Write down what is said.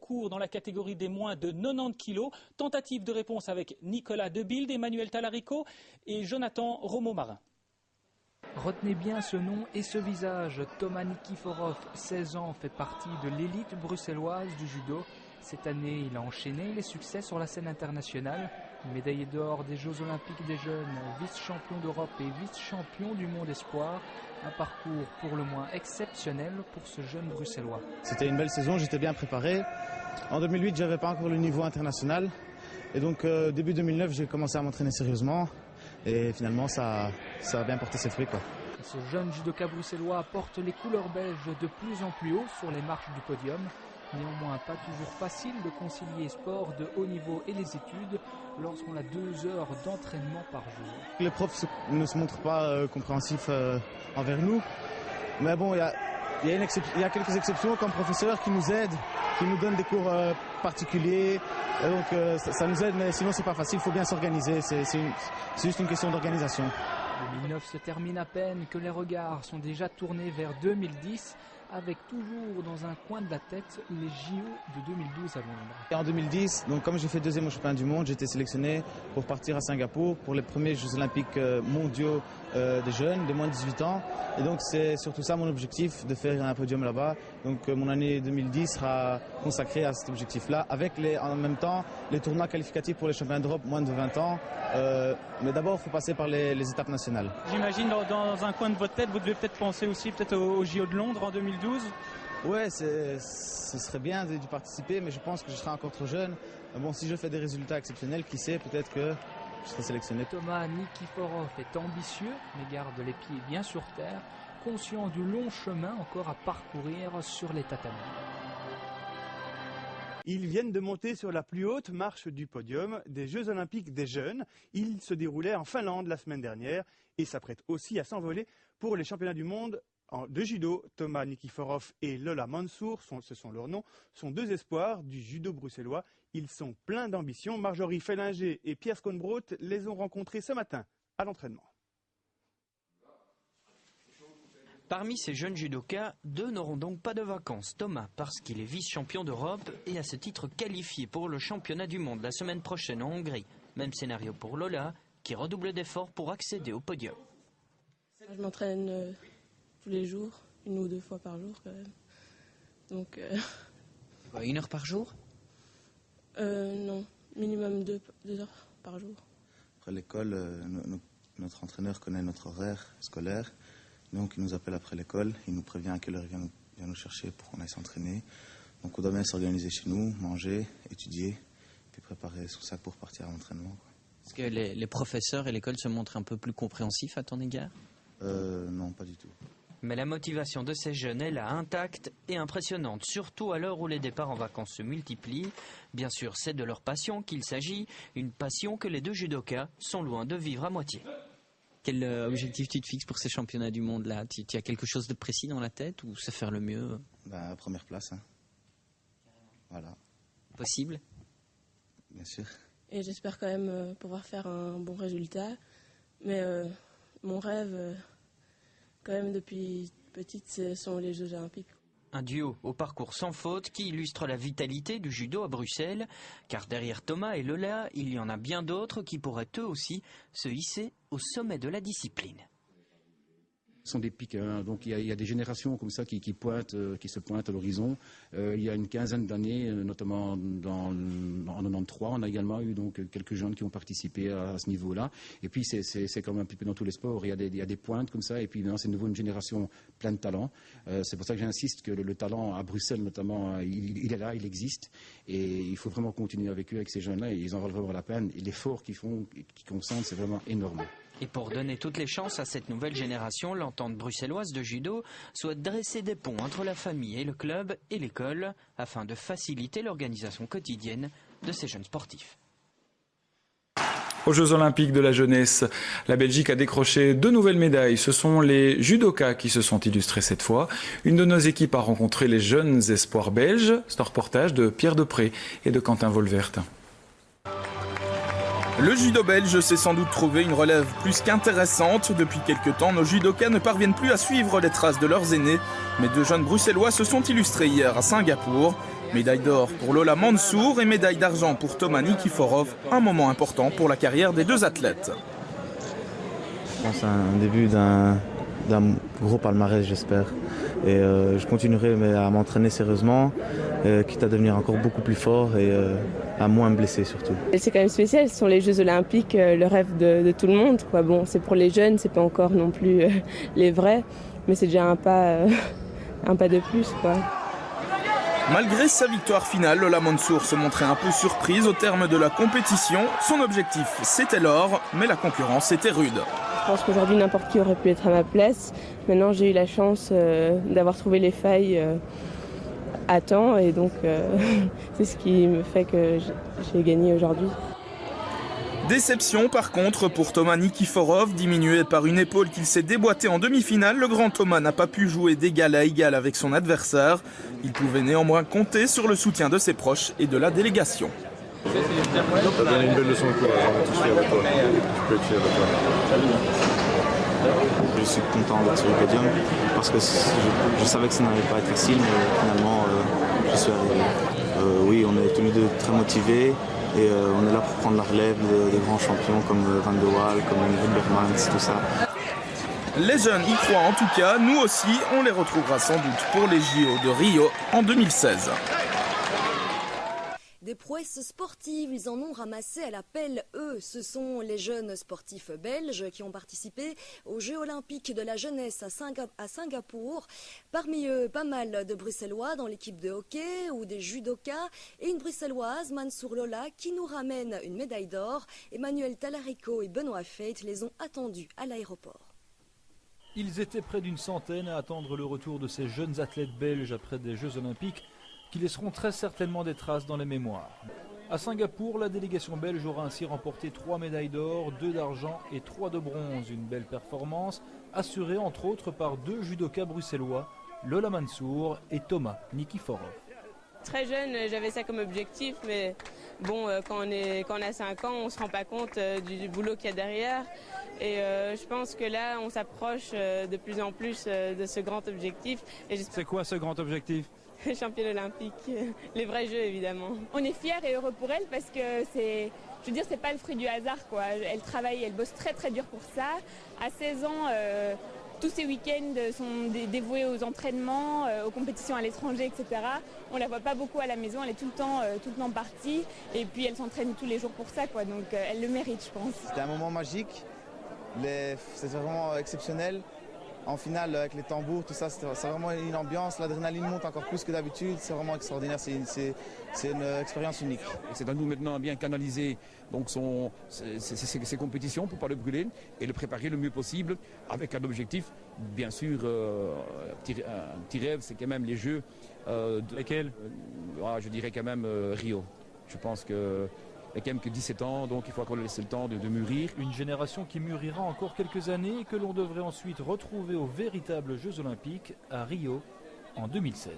concours dans la catégorie des moins de 90 kg. Tentative de réponse avec Nicolas Debilde, Emmanuel Talarico et Jonathan Romo-Marin. Retenez bien ce nom et ce visage. Thomas Nikiforov, 16 ans, fait partie de l'élite bruxelloise du judo. Cette année, il a enchaîné les succès sur la scène internationale. Médaillé d'or des Jeux Olympiques des jeunes, vice-champion d'Europe et vice-champion du monde espoir. Un parcours pour le moins exceptionnel pour ce jeune bruxellois. C'était une belle saison, j'étais bien préparé. En 2008, je n'avais pas encore le niveau international. Et donc, début 2009, j'ai commencé à m'entraîner sérieusement. Et finalement, ça a bien porté ses fruits, quoi. Ce jeune judoka bruxellois porte les couleurs belges de plus en plus haut sur les marches du podium. Néanmoins, pas toujours facile de concilier sport de haut niveau et les études lorsqu'on a 2 heures d'entraînement par jour. Les profs ne se montrent pas compréhensifs envers nous. Mais bon, il y a quelques exceptions comme professeurs qui nous aident, qui nous donnent des cours particuliers. Et donc ça nous aide, mais sinon c'est pas facile, il faut bien s'organiser. C'est juste une question d'organisation. 2009 se termine à peine que les regards sont déjà tournés vers 2010, avec toujours dans un coin de la tête les JO de 2012 à Londres. Et en 2010, donc comme j'ai fait 2e au championnat du monde, j'ai été sélectionné pour partir à Singapour pour les premiers Jeux Olympiques mondiaux des jeunes de moins de 18 ans. Et donc c'est surtout ça mon objectif, de faire un podium là-bas. Donc mon année 2010 sera consacrée à cet objectif-là, avec en même temps les tournois qualificatifs pour les championnats d'Europe moins de 20 ans. Mais d'abord, il faut passer par les étapes nationales. J'imagine dans un coin de votre tête, vous devez peut-être penser aussi aux JO de Londres en 2012. Ouais, ce serait bien d'y participer, mais je pense que je serai encore trop jeune. Bon, si je fais des résultats exceptionnels, qui sait, peut-être que je serai sélectionné. Thomas Nikiforov est ambitieux, mais garde les pieds bien sur terre, conscient du long chemin encore à parcourir sur les tatamis. Ils viennent de monter sur la plus haute marche du podium des Jeux Olympiques des jeunes. Ils se déroulaient en Finlande la semaine dernière et s'apprêtent aussi à s'envoler pour les championnats du monde de judo. Thomas Nikiforov et Lola Mansour, ce sont leurs noms, sont 2 espoirs du judo bruxellois. Ils sont pleins d'ambition. Marjorie Fellinger et Pierre Skonbrot les ont rencontrés ce matin à l'entraînement. Parmi ces jeunes judokas, 2 n'auront donc pas de vacances. Thomas, parce qu'il est vice-champion d'Europe et à ce titre qualifié pour le championnat du monde la semaine prochaine en Hongrie. Même scénario pour Lola, qui redouble d'efforts pour accéder au podium. Je m'entraîne tous les jours, 1 ou 2 fois par jour quand même. Donc, 1 heure par jour? Non, minimum 2 heures par jour. Après l'école, notre entraîneur connaît notre horaire scolaire. Donc il nous appelle après l'école, il nous prévient à quelle heure il vient nous chercher pour qu'on aille s'entraîner. Donc on doit bien s'organiser chez nous, manger, étudier, puis préparer son sac pour partir à l'entraînement. Est-ce que les professeurs et l'école se montrent un peu plus compréhensifs à ton égard? Non, pas du tout. Mais la motivation de ces jeunes est là, intacte et impressionnante, surtout à l'heure où les départs en vacances se multiplient. Bien sûr, c'est de leur passion qu'il s'agit, une passion que les 2 judokas sont loin de vivre à moitié. Quel objectif tu te fixes pour ces championnats du monde là? Tu as quelque chose de précis dans la tête ou c'est faire le mieux? Première place. Hein. Voilà. Possible? Bien sûr. Et j'espère quand même pouvoir faire un bon résultat. Mais mon rêve, quand même depuis petite, ce sont les Jeux Olympiques. Un duo au parcours sans faute qui illustre la vitalité du judo à Bruxelles, car derrière Thomas et Lola, il y en a bien d'autres qui pourraient eux aussi se hisser au sommet de la discipline. Ce sont des pics, hein. Donc il y a des générations comme ça qui se pointent à l'horizon. Il y a une quinzaine d'années, notamment en 93, on a également eu donc quelques jeunes qui ont participé à ce niveau-là. Et puis c'est comme un petit peu dans tous les sports, il y a des pointes comme ça. Et puis maintenant c'est de nouveau une génération pleine de talent. C'est pour ça que j'insiste que le talent à Bruxelles notamment, il est là, il existe. Et il faut vraiment continuer avec eux, avec ces jeunes-là. Et ils en valent vraiment la peine. Et l'effort qu'ils font, qu'ils consentent, c'est vraiment énorme. Et pour donner toutes les chances à cette nouvelle génération, l'entente bruxelloise de judo souhaite dresser des ponts entre la famille et le club et l'école afin de faciliter l'organisation quotidienne de ces jeunes sportifs. Aux Jeux Olympiques de la jeunesse, la Belgique a décroché 2 nouvelles médailles. Ce sont les judokas qui se sont illustrés cette fois. Une de nos équipes a rencontré les jeunes espoirs belges. C'est un reportage de Pierre Depré et de Quentin Volvert. Le judo belge s'est sans doute trouvé une relève plus qu'intéressante. Depuis quelques temps, nos judokas ne parviennent plus à suivre les traces de leurs aînés. Mais 2 jeunes bruxellois se sont illustrés hier à Singapour. Médaille d'or pour Lola Mansour et médaille d'argent pour Toma Nikiforov, un moment important pour la carrière des deux athlètes. Je pense à un début d'un gros palmarès, j'espère. Et je continuerai à m'entraîner sérieusement, quitte à devenir encore beaucoup plus fort et à moins me blesser surtout. C'est quand même spécial, ce sont les Jeux Olympiques, le rêve de tout le monde, quoi. Bon, c'est pour les jeunes, c'est pas encore non plus les vrais, mais c'est déjà un pas de plus, quoi. Malgré sa victoire finale, Lola Mansour se montrait un peu surprise au terme de la compétition. Son objectif, c'était l'or, mais la concurrence était rude. Je pense qu'aujourd'hui, n'importe qui aurait pu être à ma place. Maintenant, j'ai eu la chance d'avoir trouvé les failles à temps, et donc c'est ce qui me fait que j'ai gagné aujourd'hui. Déception par contre pour Toma Nikiforov, diminué par une épaule qu'il s'est déboîtée en demi-finale. Le grand Thomas n'a pas pu jouer d'égal à égal avec son adversaire. Il pouvait néanmoins compter sur le soutien de ses proches et de la délégation. Tu as donné une belle leçon de courage, on est tous fiers de toi. Tu peux être fier de toi. Je suis content d'être sur le podium parce que je savais que ça n'allait pas être facile, mais finalement je suis arrivé. Oui, on est tous les deux très motivés. Et on est là pour prendre la relève des grands champions comme Van de Waal, comme Wilbermans, tout ça. Les jeunes y croient en tout cas, nous aussi, on les retrouvera sans doute pour les JO de Rio en 2016. Des prouesses sportives, ils en ont ramassé à la pelle, eux. Ce sont les jeunes sportifs belges qui ont participé aux Jeux Olympiques de la jeunesse à Singapour. Parmi eux, pas mal de Bruxellois dans l'équipe de hockey ou des judokas et une Bruxelloise, Mansour Lola, qui nous ramène une médaille d'or. Emmanuel Talarico et Benoît Feit les ont attendus à l'aéroport. Ils étaient près d'une centaine à attendre le retour de ces jeunes athlètes belges après des Jeux Olympiques qui laisseront très certainement des traces dans les mémoires. À Singapour, la délégation belge aura ainsi remporté 3 médailles d'or, 2 d'argent et 3 de bronze. Une belle performance, assurée entre autres par 2 judokas bruxellois, Lola Mansour et Toma Nikiforov. Très jeune, j'avais ça comme objectif, mais bon, quand on a 5 ans, on ne se rend pas compte du boulot qu'il y a derrière. Et je pense que là, on s'approche de plus en plus de ce grand objectif. C'est quoi ce grand objectif ? Championne olympique, les vrais jeux évidemment. On est fiers et heureux pour elle parce que c'est pas le fruit du hasard, quoi. Elle travaille, elle bosse très très dur pour ça. À 16 ans, tous ses week-ends sont dévoués aux entraînements, aux compétitions à l'étranger, etc. On la voit pas beaucoup à la maison, elle est tout le temps partie. Et puis elle s'entraîne tous les jours pour ça, quoi. Donc elle le mérite, je pense. C'était un moment magique, c'était vraiment exceptionnel. En finale, avec les tambours, tout ça, c'est vraiment une ambiance. L'adrénaline monte encore plus que d'habitude. C'est vraiment extraordinaire. C'est une expérience unique. C'est à nous maintenant à bien canaliser donc ces compétitions pour ne pas le brûler et le préparer le mieux possible avec un objectif, bien sûr, un petit rêve, c'est quand même les Jeux. Lesquels je dirais quand même Rio. Je pense que... Il n'y a quand même que 17 ans, donc il faut encore laisser le temps de mûrir. Une génération qui mûrira encore quelques années et que l'on devrait ensuite retrouver aux véritables Jeux Olympiques à Rio en 2016.